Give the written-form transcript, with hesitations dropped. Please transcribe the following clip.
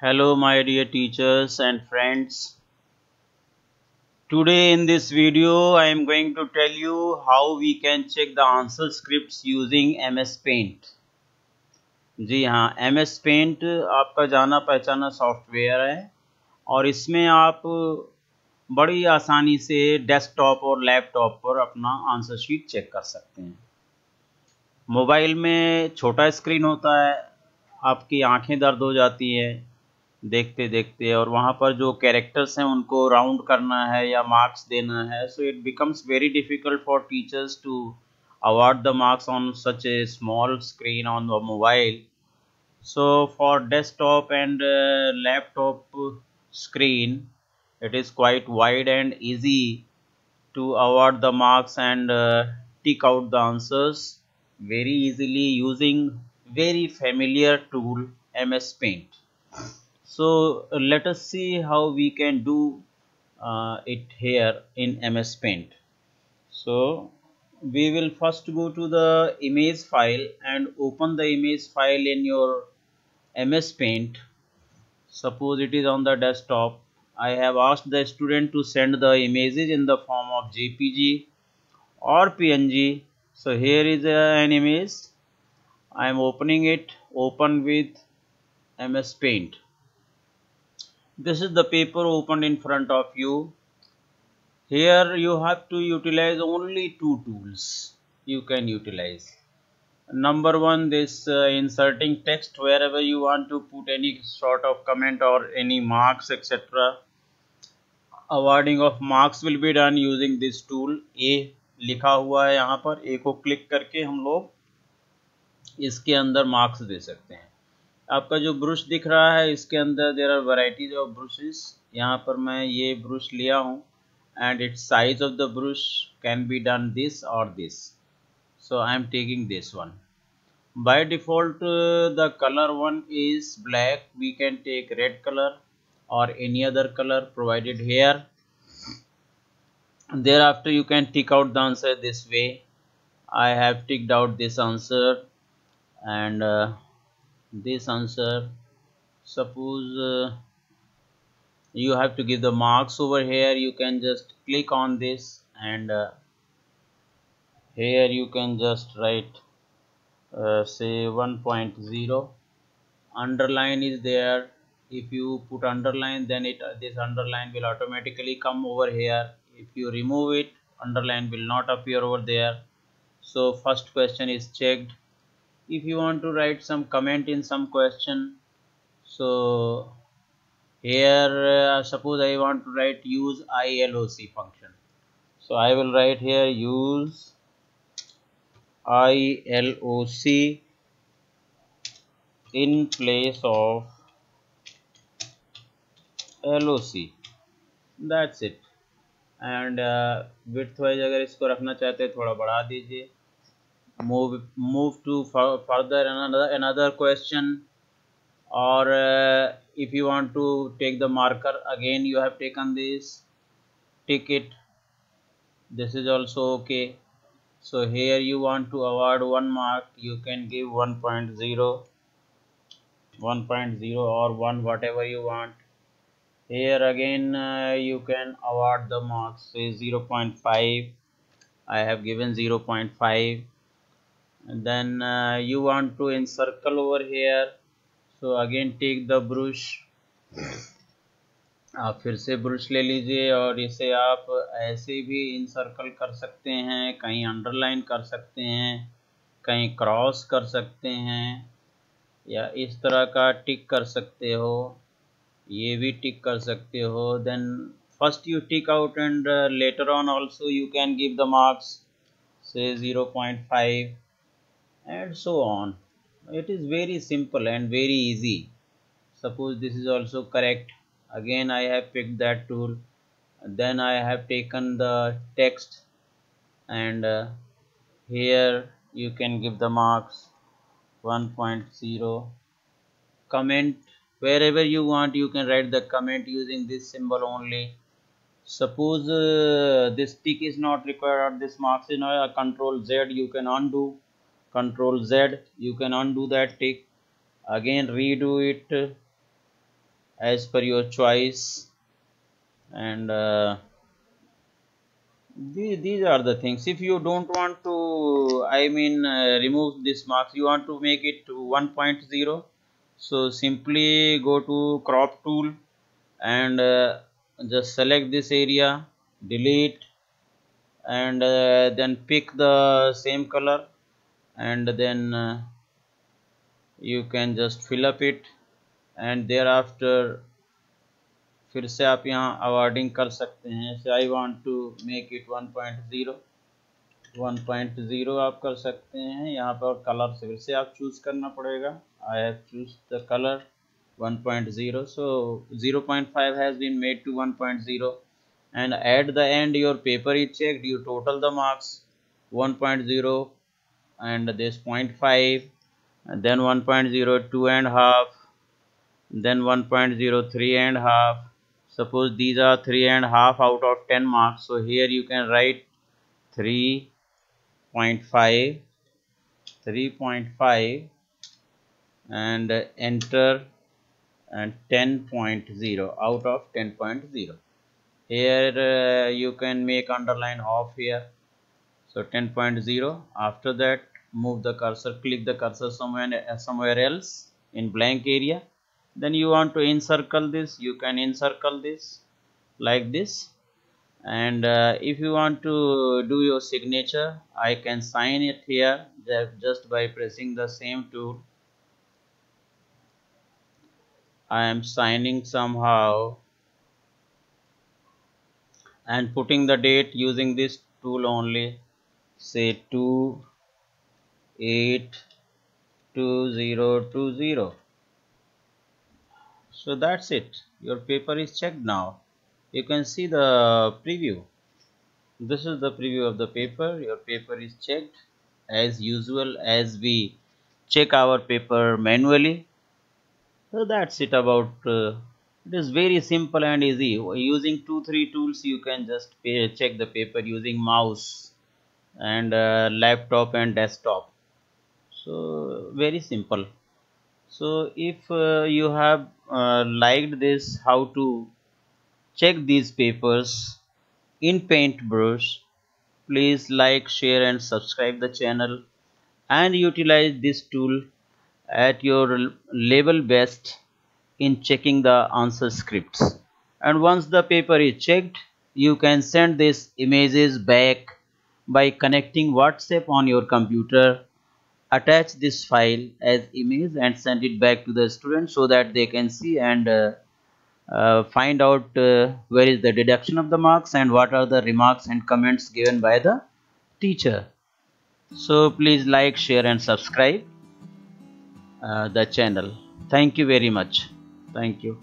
Hello my dear teachers and friends. Today in this video I am going to tell you how we can check the answer scripts using MS Paint. जी हाँ, MS Paint आपका जाना पहचाना software है और इसमें आप बड़ी आसानी से डेस्कटॉप और लैपटॉप पर अपना आंसर शीट चेक कर सकते हैं। मोबाइल में छोटा स्क्रीन होता है, आपकी आंखें दर्द हो जाती हैं देखते देखते, और वहाँ पर जो कैरेक्टर्स हैं उनको राउंड करना है या मार्क्स देना है, so it becomes very difficult for teachers to award the marks on such a small screen on the mobile. So for desktop and laptop screen, it is quite wide and easy to award the marks and tick out the answers very easily using very familiar tool MS Paint. So let us see how we can do it here in MS Paint. So we will first go to the image file and open the image file in your MS Paint. Suppose it is on the desktop. I have asked the student to send the images in the form of JPG or PNG. So here is an image. I am opening it. Open with MS Paint. This is the paper opened in front of you. Here you have to utilize only two tools you can utilize. Number one, this inserting text wherever you want to put any sort of comment or any marks etc. Awarding of marks will be done using this tool. A लिखा हुआ है यहाँ पर, A को click करके हम लोग इसके अंदर मार्क्स दे सकते हैं। आपका जो ब्रश दिख रहा है इसके अंदर there are varieties of brushes. यहाँ पर मैं ये ब्रश लिया हूँ and its size of the brush can be done this or this, so I am taking this one. By default the color one is black. We can take red color or any other color provided here. Thereafter you can tick out the answer this way. I have ticked out this answer and this answer. Suppose you have to give the marks over here. You can just click on this and here you can just write say 1.0. Underline is there. If you put underline, then this underline will automatically come over here. If you remove it, underline will not appear over there. So first question is checked. If you want to write some comment in some question, so here suppose I want to write use ILOC function, so I will write here use ILOC in place of LOC. That's it. And width wise अगर इसको रखना चाहते हैं थोड़ा बढ़ा दीजिए. Move to further another question, or if you want to take the marker again, you have taken this, tick it. This is also okay. So here you want to award 1 mark, you can give 1.0 or 1, whatever you want. Here again you can award the marks, say 0.5. I have given 0.5. and then you want to encircle over here, so again take the brush. आप फिर से brush ले लीजिए और इसे आप ऐसे भी इनसर्कल कर सकते हैं, कहीं अंडरलाइन कर सकते हैं, कहीं क्रॉस कर सकते हैं, या इस तरह का टिक कर सकते हो, ये भी टिक कर सकते हो. Then first you tick out and later on also you can give the marks, say 0.5 and so on. It is very simple and very easy. Suppose this is also correct. Again I have picked that tool. Then I have taken the text and here you can give the marks 1.0. Comment wherever you want, you can write the comment using this symbol only. Suppose this tick is not required or this marks is not, Control Z you can undo. Control Z you can undo that tick. Again redo it. as per your choice. And these are the things. If you don't want to remove this marks, you want to make it 1.0, so simply go to crop tool and just select this area, delete, and then pick the same color, and then you can just fill up it, and thereafter फिर से आप यहाँ awarding कर सकते हैं. Say I want to make it 1.0 आप कर सकते हैं. यहाँ पर कलर फिर से आप चूज करना पड़ेगा. I have choose the colour 1.0. so 0.5 has been made to 1.0, and at the end your paper is checked. You total the marks 1.0 and this 0.5, and then 1.0 2.5, then 1.0 3.5. Suppose these are 3.5 out of 10 marks, so here you can write 3.5 and enter, and 10.0 out of 10.0. Here you can make underline off here, so 10.0. after that move the cursor, click the cursor somewhere else in blank area. Then you want to encircle this, you can encircle this like this. And if you want to do your signature, I can sign it here just by pressing the same tool. I am signing somehow and putting the date using this tool only, say 2/8/2020. So that's it, your paper is checked now. You can see the preview. This is the preview of the paper. Your paper is checked as usual as we check our paper manually. So that's it about it is very simple and easy. Using 2-3 tools you can just check the paper using mouse and laptop and desktop. So very simple. So if you have liked this how to check these papers in Paintbrush, please like, share and subscribe the channel, and utilize this tool at your level best in checking the answer scripts. And once the paper is checked, you can send these images back by connecting WhatsApp on your computer. Attach this file as image and send it back to the student so that they can see and find out where is the deduction of the marks and what are the remarks and comments given by the teacher. So please like, share and subscribe the channel. Thank you very much. Thank you.